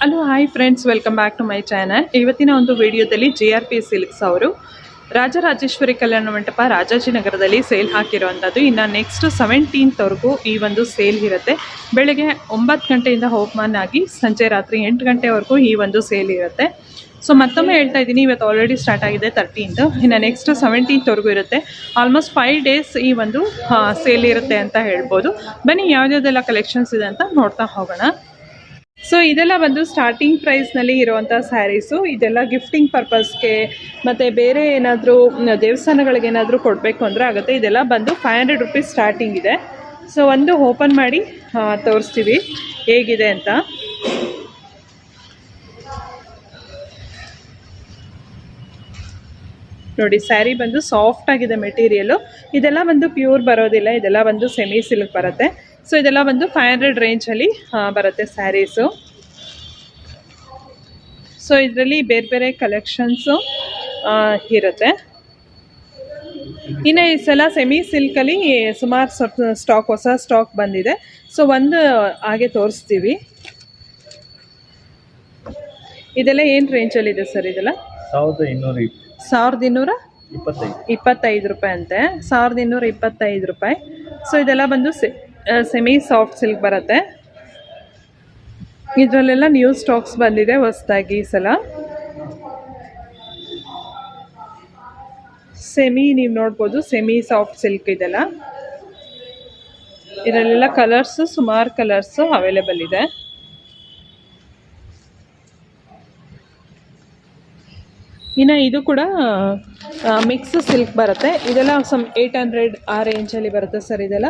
Hello hi friends, welcome back to my channel. ಇವತ್ತಿನ ಒಂದು ವಿಡಿಯೋದಲ್ಲಿ JRP ಸಿಲ್ಕ್ಸ್ ಅವರು ರಾಜರಾಜೇಶ್ವರಿ ಕಲ್ಯಾಣ ಮಂಟಪ ರಾಜಾಜಿನಗರದಲ್ಲಿ ಸೇಲ್ ಹಾಕಿರುವಂಥದ್ದು. ಇನ್ನು ನೆಕ್ಸ್ಟ್ 17th ಈ ಒಂದು ಸೇಲ್ ಇರುತ್ತೆ. ಬೆಳಗ್ಗೆ 9 ಗಂಟೆಯಿಂದ ಓಪನ್ ಆಗಿ ಸಂಜೆ ರಾತ್ರಿ 8 ಗಂಟೆವರೆಗೂ ಈ ಒಂದು ಸೇಲ್ ಇರುತ್ತೆ. ಸೊ ಮತ್ತೊಮ್ಮೆ ಹೇಳ್ತಾ ಇದ್ದೀನಿ, ಇವತ್ತು ಆಲ್ರೆಡಿ ಸ್ಟಾರ್ಟ್ ಆಗಿದೆ 13th, ಇನ್ನು ನೆಕ್ಸ್ಟ್ 17th ಇರುತ್ತೆ. ಆಲ್ಮೋಸ್ಟ್ 5 days ಈ ಒಂದು ಸೇಲ್ ಇರುತ್ತೆ ಅಂತ ಹೇಳ್ಬೋದು. ಬನ್ನಿ ಯಾವುದೆಲ್ಲ ಕಲೆಕ್ಷನ್ಸ್ ಇದೆ ಅಂತ ನೋಡ್ತಾ ಹೋಗೋಣ. ಸೊ ಇದೆಲ್ಲ ಬಂದು ಸ್ಟಾರ್ಟಿಂಗ್ ಪ್ರೈಸ್ನಲ್ಲಿ ಇರುವಂಥ ಸ್ಯಾರೀಸು. ಇದೆಲ್ಲ ಗಿಫ್ಟಿಂಗ್ ಪರ್ಪಸ್ಗೆ ಮತ್ತು ಬೇರೆ ಏನಾದರೂ ದೇವಸ್ಥಾನಗಳಿಗೆ ಏನಾದರೂ ಕೊಡಬೇಕು ಅಂದರೆ ಆಗುತ್ತೆ. ಇದೆಲ್ಲ ಬಂದು 500 rupees ಸ್ಟಾರ್ಟಿಂಗ್ ಇದೆ. ಸೊ ಒಂದು ಓಪನ್ ಮಾಡಿ ತೋರಿಸ್ತೀವಿ ಹೇಗಿದೆ ಅಂತ. ನೋಡಿ, ಸ್ಯಾರಿ ಬಂದು ಸಾಫ್ಟ್ ಆಗಿದೆ ಮೆಟೀರಿಯಲು. ಇದೆಲ್ಲ ಬಂದು ಪ್ಯೂರ್ ಬರೋದಿಲ್ಲ, ಇದೆಲ್ಲ ಬಂದು ಸೆಮಿ ಸಿಲ್ಕ್ ಬರುತ್ತೆ. ಸೊ ಇದೆಲ್ಲ ಬಂದು 500 ರೇಂಜಲ್ಲಿ ಬರುತ್ತೆ ಸ್ಯಾರೀಸು. ಸೊ ಇದರಲ್ಲಿ ಬೇರೆ ಬೇರೆ ಕಲೆಕ್ಷನ್ಸು ಇರುತ್ತೆ. ಇನ್ನು ಈ ಸಲ ಸೆಮಿ ಸಿಲ್ಕಲ್ಲಿ ಸುಮಾರು ಸ್ಟಾಕ್, ಹೊಸ ಸ್ಟಾಕ್ ಬಂದಿದೆ. ಸೊ ಒಂದು ಹಾಗೆ ತೋರಿಸ್ತೀವಿ. ಇದೆಲ್ಲ ಏನು ರೇಂಜಲ್ಲಿದೆ ಸರ್? ಇದೆಲ್ಲ 1225 ರೂಪಾಯಿ ಅಂತೆ. 1225 ರೂಪಾಯಿ. ಸೊ ಇದೆಲ್ಲ ಬಂದು ಸೆಮಿ ಸಾಫ್ಟ್ ಸಿಲ್ಕ್ ಬರುತ್ತೆ. ಇದರಲ್ಲೆಲ್ಲ ನ್ಯೂ ಸ್ಟಾಕ್ಸ್ ಬಂದಿದೆ ಹೊಸದಾಗಿ ಈ ಸಲ. ಸೆಮಿ ನೀವು ನೋಡ್ಬೋದು, ಸೆಮಿ ಸಾಫ್ಟ್ ಸಿಲ್ಕ್ ಇದೆಲ್ಲ. ಇದರಲ್ಲೆಲ್ಲ ಕಲರ್ಸು, ಸುಮಾರು ಕಲರ್ಸು ಅವೈಲೇಬಲ್ ಇದೆ. ಇನ್ನು ಇದು ಕೂಡ ಮಿಕ್ಸ್ ಸಿಲ್ಕ್ ಬರುತ್ತೆ. ಇದೆಲ್ಲ 800 ಆ ರೇಂಜಲ್ಲಿ ಬರುತ್ತೆ ಸರ್. ಇದೆಲ್ಲ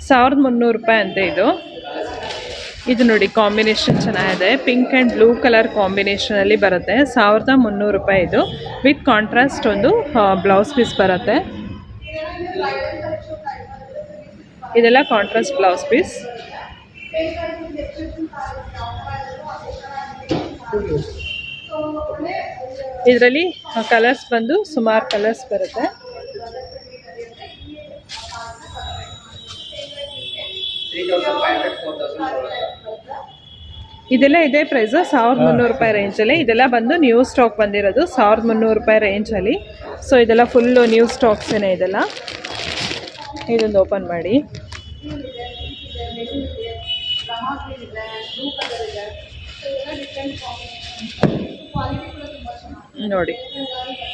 1300 ರೂಪಾಯಿ ಅಂತೆ ಇದು. ಇದು ನೋಡಿ, ಕಾಂಬಿನೇಷನ್ ಚೆನ್ನಾಗಿದೆ. ಪಿಂಕ್ ಆ್ಯಂಡ್ ಬ್ಲೂ ಕಲರ್ ಕಾಂಬಿನೇಷನಲ್ಲಿ ಬರುತ್ತೆ. 1300 ರೂಪಾಯಿ ಇದು. ವಿತ್ ಕಾಂಟ್ರಾಸ್ಟ್ ಒಂದು ಬ್ಲೌಸ್ ಪೀಸ್ ಬರುತ್ತೆ. ಇದೆಲ್ಲ ಕಾಂಟ್ರಾಸ್ಟ್ ಬ್ಲೌಸ್ ಪೀಸ್. ಇದರಲ್ಲಿ ಕಲರ್ಸ್ ಬಂದು ಸುಮಾರು ಕಲರ್ಸ್ ಬರುತ್ತೆ. ಇದೆಲ್ಲ ಇದೇ ಪ್ರೈಸ್, 1300 ರೂಪಾಯಿ ರೇಂಜಲ್ಲಿ. ಇದೆಲ್ಲ ಬಂದು ನ್ಯೂ ಸ್ಟಾಕ್ ಬಂದಿರೋದು 1300 ರೂಪಾಯಿ ರೇಂಜಲ್ಲಿ. ಸೊ ಇದೆಲ್ಲ ಫುಲ್ಲು ನ್ಯೂ ಸ್ಟಾಕ್ಸೇನೆ. ಇದೆಲ್ಲ ಇದೊಂದು ಓಪನ್ ಮಾಡಿ ನೋಡಿ,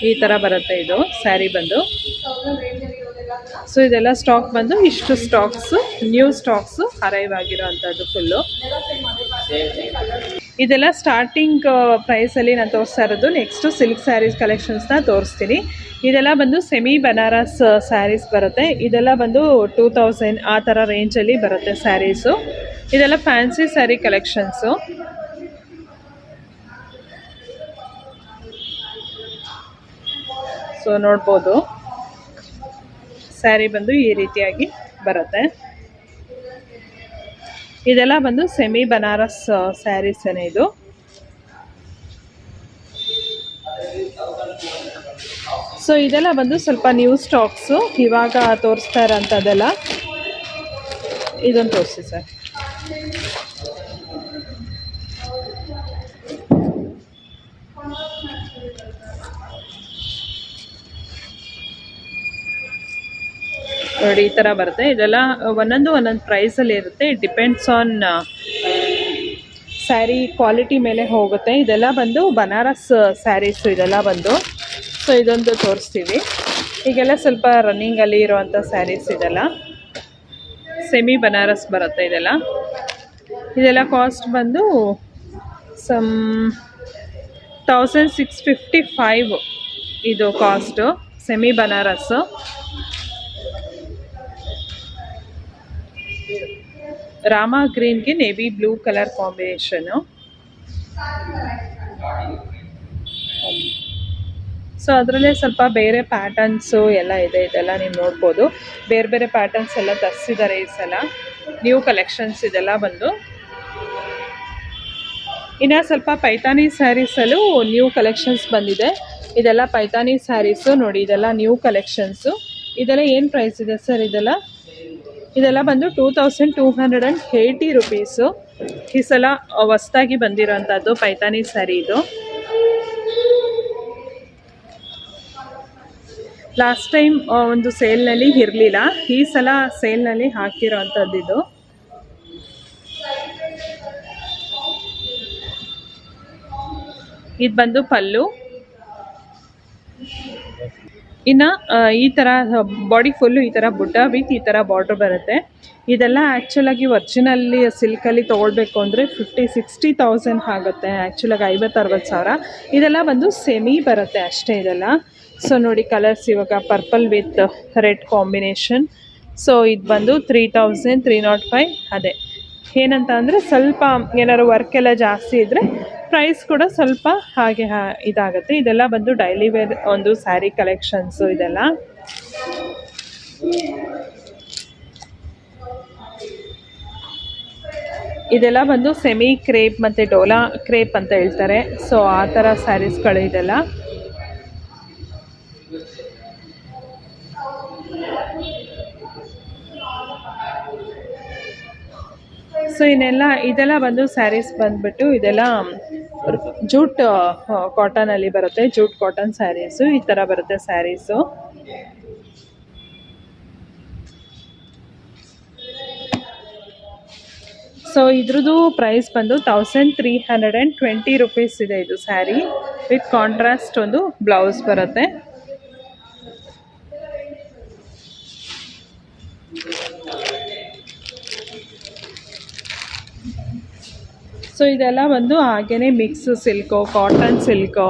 ಈ ಥರ ಬರುತ್ತೆ ಇದು ಸ್ಯಾರಿ ಬಂದು. ಸೊ ಇದೆಲ್ಲ ಸ್ಟಾಕ್ ಬಂದು ಇಷ್ಟು ಸ್ಟಾಕ್ಸು, ನ್ಯೂ ಸ್ಟಾಕ್ಸು ಅರೈವ್ ಆಗಿರೋ ಅಂಥದ್ದು ಫುಲ್ಲು. ಇದೆಲ್ಲ ಸ್ಟಾರ್ಟಿಂಗ್ ಪ್ರೈಸಲ್ಲಿ ನಾನು ತೋರಿಸ್ತಾ ಇರೋದು. ನೆಕ್ಸ್ಟು ಸಿಲ್ಕ್ ಸ್ಯಾರೀಸ್ ಕಲೆಕ್ಷನ್ಸ್ನ ತೋರಿಸ್ತೀನಿ. ಇದೆಲ್ಲ ಬಂದು ಸೆಮಿ ಬನಾರಸ್ ಸ್ಯಾರೀಸ್ ಬರುತ್ತೆ. ಇದೆಲ್ಲ ಬಂದು 2000 ಆ ಥರ ರೇಂಜಲ್ಲಿ ಬರುತ್ತೆ ಸ್ಯಾರೀಸು. ಇದೆಲ್ಲ ಫ್ಯಾನ್ಸಿ ಸ್ಯಾರಿ ಕಲೆಕ್ಷನ್ಸು. ಸೊ ನೋಡ್ಬೋದು, ಸ್ಯಾರಿ ಬಂದು ಈ ರೀತಿಯಾಗಿ ಬರುತ್ತೆ. ಇದೆಲ್ಲ ಬಂದು ಸೆಮಿ ಬನಾರಸ್ ಸ್ಯಾರೀಸೇನೆ ಇದು. ಸೊ ಇದೆಲ್ಲ ಬಂದು ಸ್ವಲ್ಪ ನ್ಯೂ ಸ್ಟಾಕ್ಸು, ಇವಾಗ ತೋರಿಸ್ತಾ ಇರೋಂಥದ್ದೆಲ್ಲ. ಇದೊಂದು ತೋರಿಸಿ ಸರ್. ನೋಡಿ, ಈ ಥರ ಬರುತ್ತೆ. ಇದೆಲ್ಲ ಒಂದೊಂದು ಪ್ರೈಸಲ್ಲಿ ಇರುತ್ತೆ. It depends on sari quality ಮೇಲೆ ಹೋಗುತ್ತೆ. ಇದೆಲ್ಲ ಬಂದು ಬನಾರಸ್ ಸ್ಯಾರೀಸು ಇದೆಲ್ಲ ಬಂದು. ಸೊ ಇದೊಂದು ತೋರಿಸ್ತೀವಿ. ಈಗೆಲ್ಲ ಸ್ವಲ್ಪ ರನ್ನಿಂಗಲ್ಲಿ ಇರುವಂಥ ಸ್ಯಾರೀಸ್ ಇದೆಲ್ಲ ಸೆಮಿ ಬನಾರಸ್ ಬರುತ್ತೆ. ಇದೆಲ್ಲ ಕಾಸ್ಟ್ ಬಂದು 1655 ಇದು ಕಾಸ್ಟು, ಸೆಮಿ ಬನಾರಸ್ಸು. ರಾಮಾ ಗ್ರೀನ್ಗೆ navy blue colour combination. So ಅದರಲ್ಲೇ ಸ್ವಲ್ಪ ಬೇರೆ ಪ್ಯಾಟರ್ನ್ಸು ಎಲ್ಲ ಇದೆ. ಇದೆಲ್ಲ ನೀವು ನೋಡ್ಬೋದು, ಬೇರೆ ಬೇರೆ ಪ್ಯಾಟರ್ನ್ಸ್ ಎಲ್ಲ ತರಿಸಿದ್ದಾರೆ ಈ ಸಲ. ನ್ಯೂ ಕಲೆಕ್ಷನ್ಸ್ ಇದೆಲ್ಲ ಬಂದು. ಇನ್ನು ಸ್ವಲ್ಪ ಪೈತಾನಿ ಸ್ಯಾರೀಸಲ್ಲೂ ನ್ಯೂ ಕಲೆಕ್ಷನ್ಸ್ ಬಂದಿದೆ. ಇದೆಲ್ಲ ಪೈತಾನಿ ಸ್ಯಾರೀಸು ನೋಡಿ, ಇದೆಲ್ಲ ನ್ಯೂ ಕಲೆಕ್ಷನ್ಸು. ಇದೆಲ್ಲ ಏನು ಪ್ರೈಸ್ ಇದೆ ಸರ್? ಇದೆಲ್ಲ ಬಂದು 2280 ರೂಪೀಸು. ಈ ಸಲ ಹೊಸ್ದಾಗಿ ಬಂದಿರೋಂಥದ್ದು ಪೈತಾನಿ ಸ್ಯಾರಿ ಇದು. ಲಾಸ್ಟ್ ಟೈಮ್ ಒಂದು ಸೇಲ್ನಲ್ಲಿ ಇರಲಿಲ್ಲ, ಈ ಸಲ ಸೇಲ್ನಲ್ಲಿ ಹಾಕಿರೋ ಅಂಥದ್ದು ಇದು. ಇದು ಬಂದು ಪಲ್ಲು. ಇನ್ನು ಈ ಥರ ಬಾಡಿ ಫುಲ್ಲು ಈ ಥರ ಬುಟ್ಟ ವಿತ್ ಈ ಥರ ಬಾರ್ಡ್ರ್ ಬರುತ್ತೆ. ಇದೆಲ್ಲ ಆ್ಯಕ್ಚುಲಾಗಿ ಒರಿಜಿನಲ್ಲಿ ಸಿಲ್ಕಲ್ಲಿ ತೊಗೊಳ್ಬೇಕು ಅಂದರೆ 50-60,000 ಆಗುತ್ತೆ. ಆ್ಯಕ್ಚುಲಾಗಿ 50-60 ಸಾವಿರ. ಇದೆಲ್ಲ ಬಂದು ಸೆಮಿ ಬರುತ್ತೆ ಅಷ್ಟೇ ಇದೆಲ್ಲ. ಸೊ ನೋಡಿ ಕಲರ್ಸ್ ಇವಾಗ purple with red combination. So ಇದು ಬಂದು 3,305. ಅದೇ ಏನಂತ ಅಂದರೆ ಸ್ವಲ್ಪ ಏನಾದ್ರು ವರ್ಕ್ ಎಲ್ಲ ಜಾಸ್ತಿ ಇದ್ದರೆ ಪ್ರೈಸ್ ಕೂಡ ಸ್ವಲ್ಪ ಹಾಗೆ ಇದಾಗುತ್ತೆ. ಇದೆಲ್ಲ ಬಂದು ಡೈಲಿ ವೇರ್ ಒಂದು ಸ್ಯಾರಿ ಕಲೆಕ್ಷನ್ಸು ಇದೆಲ್ಲ. ಇದೆಲ್ಲ ಬಂದು ಸೆಮಿ ಕ್ರೇಪ್ ಮತ್ತು ಡೋಲಾ ಕ್ರೇಪ್ ಅಂತ ಹೇಳ್ತಾರೆ. ಸೊ ಆ ಥರ ಸ್ಯಾರೀಸ್ಗಳು ಇದೆಲ್ಲ. ಸೊ ಇದೆಲ್ಲ ಬಂದು ಸ್ಯಾರೀಸ್ ಬಂದ್ಬಿಟ್ಟು ಇದೆಲ್ಲ ಜೂಟ್ ಕಾಟನಲ್ಲಿ ಬರುತ್ತೆ. ಜೂಟ್ ಕಾಟನ್ ಸ್ಯಾರೀಸು ಈ ಥರ ಬರುತ್ತೆ ಸ್ಯಾರೀಸು. ಸೊ ಇದ್ರದ್ದು ಪ್ರೈಸ್ ಬಂದು 1,320 ರುಪೀಸ್ ಇದೆ. ಇದು ಸ್ಯಾರಿ ವಿತ್ ಕಾಂಟ್ರಾಸ್ಟ್ ಒಂದು ಬ್ಲೌಸ್ ಬರುತ್ತೆ. ಸೊ ಇದೆಲ್ಲ ಬಂದು ಹಾಗೇ mix silk, cotton silk,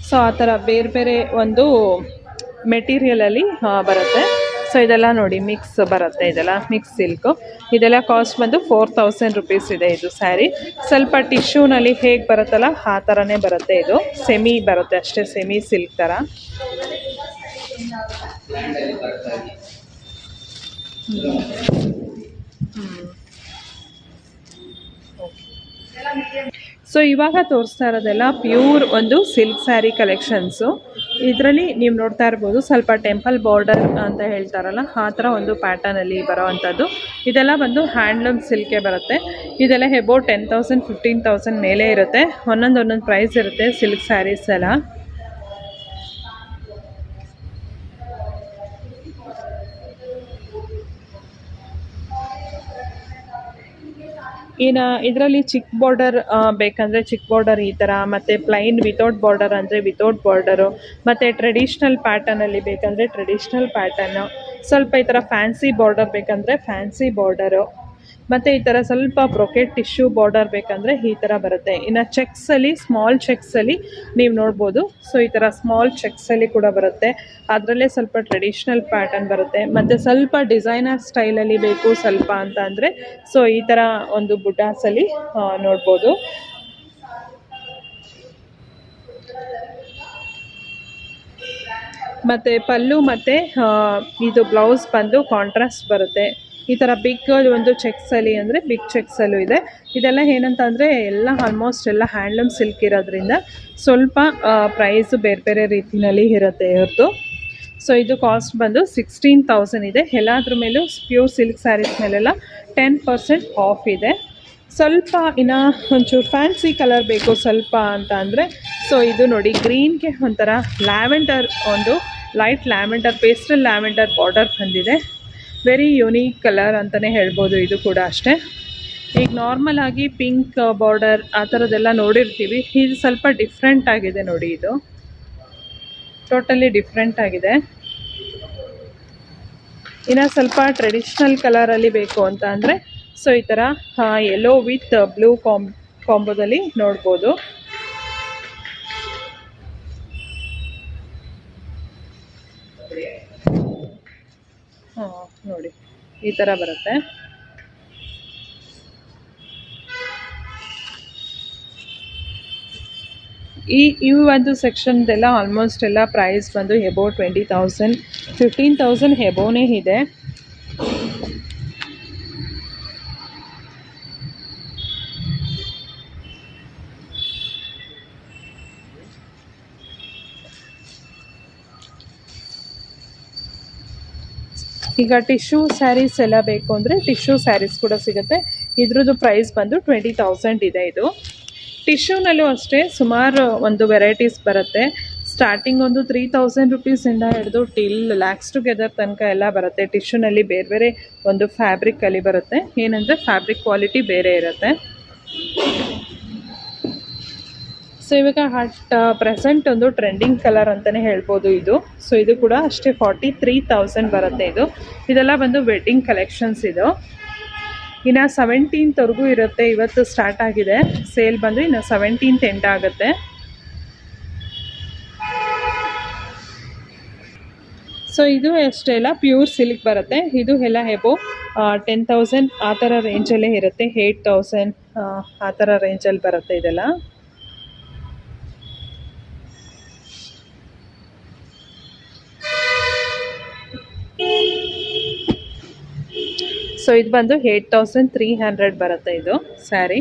so ಆ ಥರ ಬೇರೆ ಬೇರೆ ಒಂದು ಮೆಟೀರಿಯಲಲ್ಲಿ ಬರುತ್ತೆ. ಸೊ ಇದೆಲ್ಲ ನೋಡಿ ಮಿಕ್ಸ್ ಬರುತ್ತೆ, ಇದೆಲ್ಲ ಮಿಕ್ಸ್ ಸಿಲ್ಕು. ಇದೆಲ್ಲ ಕಾಸ್ಟ್ ಬಂದು 4,000 ರುಪೀಸ್ ಇದೆ ಇದು ಸ್ಯಾರಿ. ಸ್ವಲ್ಪ ಟಿಶ್ಯೂನಲ್ಲಿ ಹೇಗೆ ಬರುತ್ತಲ್ಲ ಆ ಥರನೇ ಬರುತ್ತೆ. ಇದು ಸೆಮಿ ಬರುತ್ತೆ ಅಷ್ಟೇ, ಸೆಮಿ ಸಿಲ್ಕ್ ಥರ. ಸೊ ಇವಾಗ ತೋರಿಸ್ತಾ ಇರೋದೆಲ್ಲ ಪ್ಯೂರ್ ಒಂದು ಸಿಲ್ಕ್ ಸ್ಯಾರಿ ಕಲೆಕ್ಷನ್ಸು. ಇದರಲ್ಲಿ ನೀವು ನೋಡ್ತಾ ಇರ್ಬೋದು ಸ್ವಲ್ಪ ಟೆಂಪಲ್ ಬಾರ್ಡರ್ ಅಂತ ಹೇಳ್ತಾರಲ್ಲ ಆ ಥರ ಒಂದು ಪ್ಯಾಟರ್ನಲ್ಲಿ ಬರೋ ಅಂಥದ್ದು. ಇದೆಲ್ಲ ಬಂದು ಹ್ಯಾಂಡ್ಲೂಮ್ ಸಿಲ್ಕೆ ಬರುತ್ತೆ. ಇದೆಲ್ಲ ಅಬೌಟ್ 10,000 15,000 ಮೇಲೆ ಇರುತ್ತೆ. ಒಂದೊಂದು ಪ್ರೈಸ್ ಇರುತ್ತೆ ಸಿಲ್ಕ್ ಸ್ಯಾರೀಸ್ ಎಲ್ಲ. ಇನ್ನು ಇದರಲ್ಲಿ ಚಿಕ್ಕ ಬಾರ್ಡರ್ ಬೇಕಂದರೆ ಚಿಕ್ಕ ಬಾರ್ಡರ್ ಈ ಥರ, ಮತ್ತು ಪ್ಲೈನ್ ವಿತೌಟ್ ಬಾರ್ಡರ್ ಅಂದರೆ ವಿತೌಟ್ ಬಾರ್ಡರು, ಮತ್ತು ಟ್ರೆಡಿಷ್ನಲ್ ಪ್ಯಾಟರ್ನಲ್ಲಿ ಬೇಕಂದರೆ ಟ್ರೆಡಿಷ್ನಲ್ ಪ್ಯಾಟರ್ನು, ಸ್ವಲ್ಪ ಈ ಥರ ಫ್ಯಾನ್ಸಿ ಬಾರ್ಡರ್ ಬೇಕಂದರೆ ಫ್ಯಾನ್ಸಿ ಬಾರ್ಡರು, ಮತ್ತು ಈ ಥರ ಸ್ವಲ್ಪ ಬ್ರೊಕೆಟ್ ಟಿಶ್ಯೂ ಬಾರ್ಡರ್ ಬೇಕಂದರೆ ಈ ಥರ ಬರುತ್ತೆ. ಇನ್ನು ಚೆಕ್ಸಲ್ಲಿ ಸ್ಮಾಲ್ ಚೆಕ್ಸಲ್ಲಿ ನೀವು ನೋಡ್ಬೋದು. ಸೊ ಈ ಥರ ಸ್ಮಾಲ್ ಚೆಕ್ಸಲ್ಲಿ ಕೂಡ ಬರುತ್ತೆ. ಅದರಲ್ಲೇ ಸ್ವಲ್ಪ ಟ್ರೆಡಿಷ್ನಲ್ ಪ್ಯಾಟರ್ನ್ ಬರುತ್ತೆ. ಮತ್ತು ಸ್ವಲ್ಪ ಡಿಸೈನರ್ ಸ್ಟೈಲಲ್ಲಿ ಬೇಕು ಸ್ವಲ್ಪ ಅಂತ ಅಂದರೆ ಸೊ ಈ ಥರ ಒಂದು ಬುಟಾಸಲ್ಲಿ ನೋಡ್ಬೋದು. ಮತ್ತು ಪಲ್ಲು ಮತ್ತು ಇದು ಬ್ಲೌಸ್ ಬಂದು ಕಾಂಟ್ರಾಸ್ಟ್ ಬರುತ್ತೆ. ಈ ಥರ ಬಿಗ್ ಒಂದು ಚೆಕ್ಸಲ್ಲಿ ಅಂದರೆ ಬಿಗ್ ಚೆಕ್ಸಲ್ಲೂ ಇದೆ. ಇದೆಲ್ಲ ಏನಂತ ಅಂದರೆ ಎಲ್ಲ ಆಲ್ಮೋಸ್ಟ್ ಎಲ್ಲ ಹ್ಯಾಂಡ್ಲೂಮ್ ಸಿಲ್ಕ್ ಇರೋದ್ರಿಂದ ಸ್ವಲ್ಪ ಪ್ರೈಸು ಬೇರೆ ಬೇರೆ ರೀತಿಯಲ್ಲಿ ಇರುತ್ತೆ ಇವ್ರದ್ದು. ಸೊ ಇದು ಕಾಸ್ಟ್ ಬಂದು 16,000 ಇದೆ. ಎಲ್ಲದ್ರ ಮೇಲೂ ಪ್ಯೂರ್ ಸಿಲ್ಕ್ ಸ್ಯಾರೀಸ್ ಮೇಲೆಲ್ಲ 10% ಆಫ್ ಇದೆ. ಸ್ವಲ್ಪ ಇನ್ನು ಒಂಚೂರು ಫ್ಯಾನ್ಸಿ ಕಲರ್ ಬೇಕು ಸ್ವಲ್ಪ ಅಂತ ಅಂದರೆ ಸೊ ಇದು ನೋಡಿ ಗ್ರೀನ್ಗೆ ಒಂಥರ ಲ್ಯಾವೆಂಡರ್, ಒಂದು light lavender, pastel lavender border ಬಂದಿದೆ. ವೆರಿ ಯುನೀಕ್ ಕಲರ್ ಅಂತಲೇ ಹೇಳ್ಬೋದು. ಇದು ಕೂಡ ಅಷ್ಟೇ. ಈಗ ನಾರ್ಮಲ್ ಆಗಿ ಪಿಂಕ್ ಬಾರ್ಡರ್ ಆ ಥರದ್ದೆಲ್ಲ ನೋಡಿರ್ತೀವಿ. ಇದು ಸ್ವಲ್ಪ ಡಿಫ್ರೆಂಟ್ ಆಗಿದೆ ನೋಡಿ. ಇದು ಟೋಟಲಿ ಡಿಫ್ರೆಂಟ್ ಆಗಿದೆ. ಇನ್ನು ಸ್ವಲ್ಪ ಟ್ರೆಡಿಷ್ನಲ್ ಕಲರಲ್ಲಿ ಬೇಕು ಅಂತ ಅಂದರೆ ಸೊ ಈ ಥರ ಯೆಲ್ಲೋ ವಿತ್ ಬ್ಲೂ ಕಾಂಬೋದಲ್ಲಿ ನೋಡ್ಬೋದು. ನೋಡಿ ಈ ಥರ ಬರುತ್ತೆ. ಈ ಒಂದು ಸೆಕ್ಷನ್ದೆಲ್ಲ ಆಲ್ಮೋಸ್ಟ್ ಎಲ್ಲ ಪ್ರೈಸ್ ಬಂದು ಅಬೌಟ್ 20,000 15,000 ಎಬೋನೇ ಇದೆ. ಈಗ ಟಿಶ್ಯೂ ಸ್ಯಾರೀಸ್ ಎಲ್ಲ ಬೇಕು ಅಂದರೆ ಟಿಶ್ಯೂ ಸ್ಯಾರೀಸ್ ಕೂಡ ಸಿಗುತ್ತೆ. ಇದ್ರದ್ದು ಪ್ರೈಸ್ ಬಂದು 20,000 ಇದೆ. ಇದು ಟಿಶ್ಯೂನಲ್ಲೂ ಅಷ್ಟೇ ಸುಮಾರು ಒಂದು ವೆರೈಟೀಸ್ ಬರುತ್ತೆ. ಸ್ಟಾರ್ಟಿಂಗ್ ಒಂದು 3,000 ರುಪೀಸಿಂದ ಹಿಡಿದು ಟಿಲ್ ಲ್ಯಾಕ್ಸ್ ಟುಗೆದರ್ ತನಕ ಎಲ್ಲ ಬರುತ್ತೆ. ಟಿಶ್ಯೂನಲ್ಲಿ ಬೇರೆ ಬೇರೆ ಒಂದು ಫ್ಯಾಬ್ರಿಕಲ್ಲಿ ಬರುತ್ತೆ. ಏನಂದರೆ ಫ್ಯಾಬ್ರಿಕ್ ಕ್ವಾಲಿಟಿ ಬೇರೆ ಇರುತ್ತೆ. ಸೊ ಇವಾಗ ಪ್ರೆಸೆಂಟ್ ಒಂದು ಟ್ರೆಂಡಿಂಗ್ ಕಲರ್ ಅಂತಲೇ ಹೇಳ್ಬೋದು ಇದು. ಸೊ ಇದು ಕೂಡ ಅಷ್ಟೇ 43,000 ಬರುತ್ತೆ. ಇದೆಲ್ಲ ಬಂದು ವೆಡ್ಡಿಂಗ್ ಕಲೆಕ್ಷನ್ಸ್. ಇದು ಇನ್ನು 17th ಇರುತ್ತೆ. ಇವತ್ತು ಸ್ಟಾರ್ಟ್ ಆಗಿದೆ ಸೇಲ್ ಬಂದು, ಇನ್ನು 17th ಎಂಡ್ ಆಗುತ್ತೆ. ಸೊ ಇದು ಅಷ್ಟೇ ಎಲ್ಲ ಪ್ಯೂರ್ ಸಿಲ್ಕ್ ಬರುತ್ತೆ. ಇದು ಎಲ್ಲ ಎಬೋ 10,000 ಆ ಥರ ರೇಂಜಲ್ಲೇ ಇರುತ್ತೆ. 8,000 ಆ ಥರ ರೇಂಜಲ್ಲಿ ಬರುತ್ತೆ ಇದೆಲ್ಲ. ಸೊ ಇದು ಬಂದು 8,300 ಬರುತ್ತೆ ಇದು ಸ್ಯಾರಿ.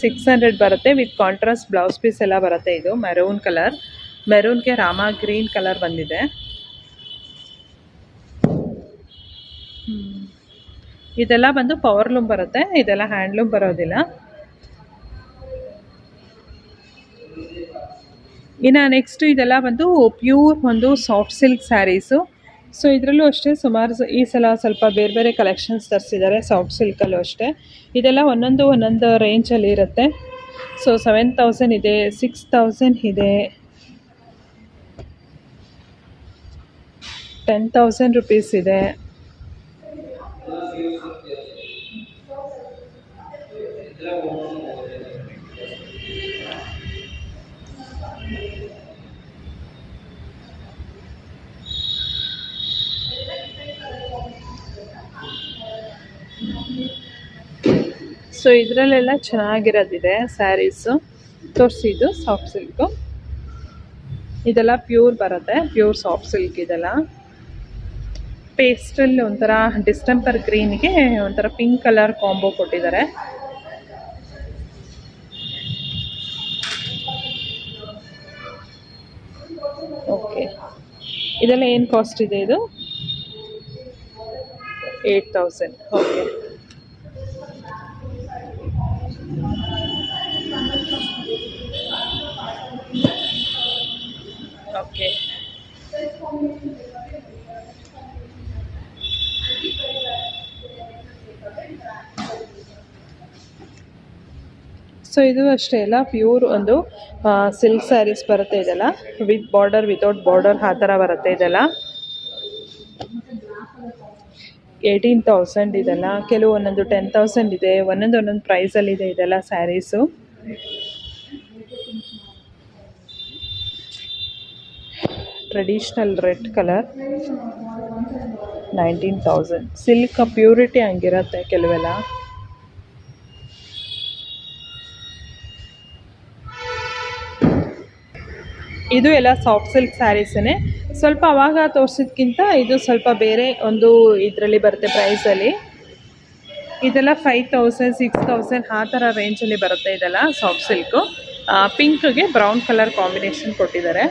$600 ಬರುತ್ತೆ. ವಿತ್ ಕಾಂಟ್ರಾಸ್ಟ್ ಬ್ಲೌಸ್ ಪೀಸ್ ಎಲ್ಲ ಬರುತ್ತೆ. ಇದು ಮೆರೂನ್ ಕಲರ್, ಮೆರೂನ್ಗೆ ರಾಮ ಗ್ರೀನ್ ಕಲರ್ ಬಂದಿದೆ. ಇದೆಲ್ಲ ಬಂದು ಪವರ್ಲೂಮ್ ಬರುತ್ತೆ. ಇದೆಲ್ಲ ಹ್ಯಾಂಡ್ಲೂಮ್ ಬರೋದಿಲ್ಲ. ಇನ್ನು ನೆಕ್ಸ್ಟ್ ಇದೆಲ್ಲ ಬಂದು ಪ್ಯೂರ್ ಒಂದು ಸಾಫ್ಟ್ ಸಿಲ್ಕ್ ಸ್ಯಾರೀಸು. ಸೊ ಇದರಲ್ಲೂ ಅಷ್ಟೇ ಸುಮಾರು ಈ ಸಲ ಸ್ವಲ್ಪ ಬೇರೆ ಬೇರೆ ಕಲೆಕ್ಷನ್ಸ್ ತರಿಸಿದ್ದಾರೆ ಸಾಫ್ಟ್ ಸಿಲ್ಕಲ್ಲೂ ಅಷ್ಟೇ. ಇದೆಲ್ಲ ಒಂದೊಂದು ರೇಂಜಲ್ಲಿ ಇರುತ್ತೆ. ಸೊ 7,000 ಇದೆ, 6,000 ಇದೆ, 10,000 ರುಪೀಸ್ ಇದೆ. ಸೊ ಇದರಲ್ಲೆಲ್ಲ ಚೆನ್ನಾಗಿರೋದಿದೆ ಸ್ಯಾರೀಸು. ತೋರಿಸಿದ್ದು ಸಾಫ್ಟ್ ಸಿಲ್ಕು. ಇದೆಲ್ಲ ಪ್ಯೂರ್ ಬರುತ್ತೆ, ಪ್ಯೂರ್ ಸಾಫ್ಟ್ ಸಿಲ್ಕ್. ಇದೆಲ್ಲ ಪೇಸ್ಟಲ್ ಒಂಥರ ಡಿಸ್ಟೆಂಪರ್ ಗ್ರೀನ್ಗೆ ಒಂಥರ ಪಿಂಕ್ ಕಲರ್ ಕಾಂಬೋ ಕೊಟ್ಟಿದ್ದಾರೆ. ಓಕೆ, ಇದೆಲ್ಲ ಏನು ಕಾಸ್ಟ್ ಇದೆ? ಇದು 8,000. Okay, okay. ಸೊ ಇದು ಅಷ್ಟೇ ಎಲ್ಲ ಪ್ಯೂರ್ ಒಂದು ಸಿಲ್ಕ್ ಸ್ಯಾರೀಸ್ ಬರುತ್ತೆ. ಇದೆಲ್ಲ ವಿತ್ ಬಾರ್ಡರ್, ವಿತೌಟ್ ಬಾರ್ಡರ್ ಆ ಥರ ಬರುತ್ತೆ. ಇದೆಲ್ಲ 18,000 ಇದೆಲ್ಲ. ಕೆಲವು ಒಂದೊಂದು 10,000 ಇದೆ. ಒಂದೊಂದು ಪ್ರೈಸಲ್ಲಿದೆ ಇದೆಲ್ಲ saris. Traditional red colour 19,000. Silk purity ಹಂಗಿರುತ್ತೆ ಕೆಲವೆಲ್ಲ. ಇದು ಎಲ್ಲ ಸಾಫ್ಟ್ ಸಿಲ್ಕ್ ಸ್ಯಾರೀಸೇ. ಸ್ವಲ್ಪ ಅವಾಗ ತೋರಿಸಿದ್ಕಿಂತ ಇದು ಸ್ವಲ್ಪ ಬೇರೆ ಒಂದು ಇದರಲ್ಲಿ ಬರುತ್ತೆ ಪ್ರೈಸಲ್ಲಿ. ಇದೆಲ್ಲ 5,000, 6,000 ಆ ಥರ ರೇಂಜಲ್ಲಿ ಬರುತ್ತೆ. ಇದೆಲ್ಲ ಸಾಫ್ಟ್ ಸಿಲ್ಕು. ಪಿಂಕ್ಗೆ ಬ್ರೌನ್ ಕಲರ್ ಕಾಂಬಿನೇಷನ್ ಕೊಟ್ಟಿದ್ದಾರೆ.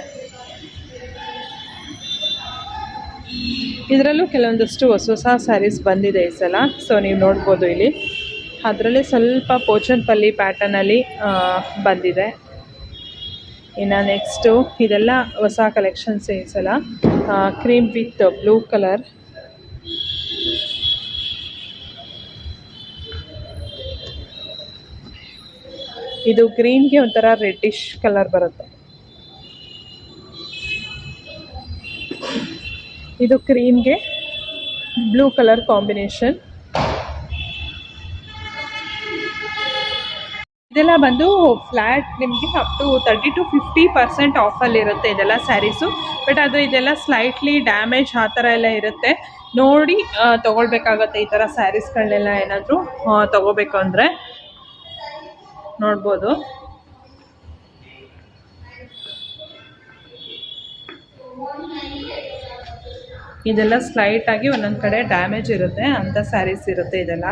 ಇದರಲ್ಲೂ ಕೆಲವೊಂದಷ್ಟು ಹೊಸ ಸ್ಯಾರೀಸ್ ಬಂದಿದೆ ಈ ಸಲ. ಸೊ ನೀವು ನೋಡ್ಬೋದು ಇಲ್ಲಿ. ಅದರಲ್ಲೇ ಸ್ವಲ್ಪ ಪೋಚನ್ಪಲ್ಲಿ ಪ್ಯಾಟರ್ನಲ್ಲಿ ಬಂದಿದೆ. ಇನ್ನು ನೆಕ್ಸ್ಟು ಇದೆಲ್ಲ ಹೊಸ ಕಲೆಕ್ಷನ್ಸ್ ಈ ಸಲ. Cream with blue colour. ಇದು ಗ್ರೀನ್ಗೆ ಒಂಥರ ರೆಡ್ಡಿಶ್ ಕಲರ್ ಬರುತ್ತೆ. ಇದು ಕ್ರೀಮ್ಗೆ ಬ್ಲೂ ಕಲರ್ ಕಾಂಬಿನೇಷನ್. ಇದೆಲ್ಲ ಬಂದು ಫ್ಲ್ಯಾಟ್ ನಿಮಗೆ ಅಪ್ ಟು 30 to 50% ಆಫಲ್ಲಿರುತ್ತೆ ಇದೆಲ್ಲ ಸ್ಯಾರೀಸು. ಬಟ್ ಅದು ಇದೆಲ್ಲ ಸ್ಲೈಟ್ಲಿ ಡ್ಯಾಮೇಜ್ ಆ ಥರ ಎಲ್ಲ ಇರುತ್ತೆ. ನೋಡಿ ತೊಗೊಳ್ಬೇಕಾಗತ್ತೆ ಈ ಥರ ಸ್ಯಾರೀಸ್ಗಳನ್ನೆಲ್ಲ. ಏನಾದರೂ ತೊಗೋಬೇಕು ಅಂದರೆ ನೋಡ್ಬೋದು. ಇದೆಲ್ಲ ಸ್ಲೈಟಾಗಿ ಒಂದೊಂದು ಕಡೆ ಡ್ಯಾಮೇಜ್ ಇರುತ್ತೆ, ಅಂಥ ಸ್ಯಾರೀಸ್ ಇರುತ್ತೆ ಇದೆಲ್ಲ.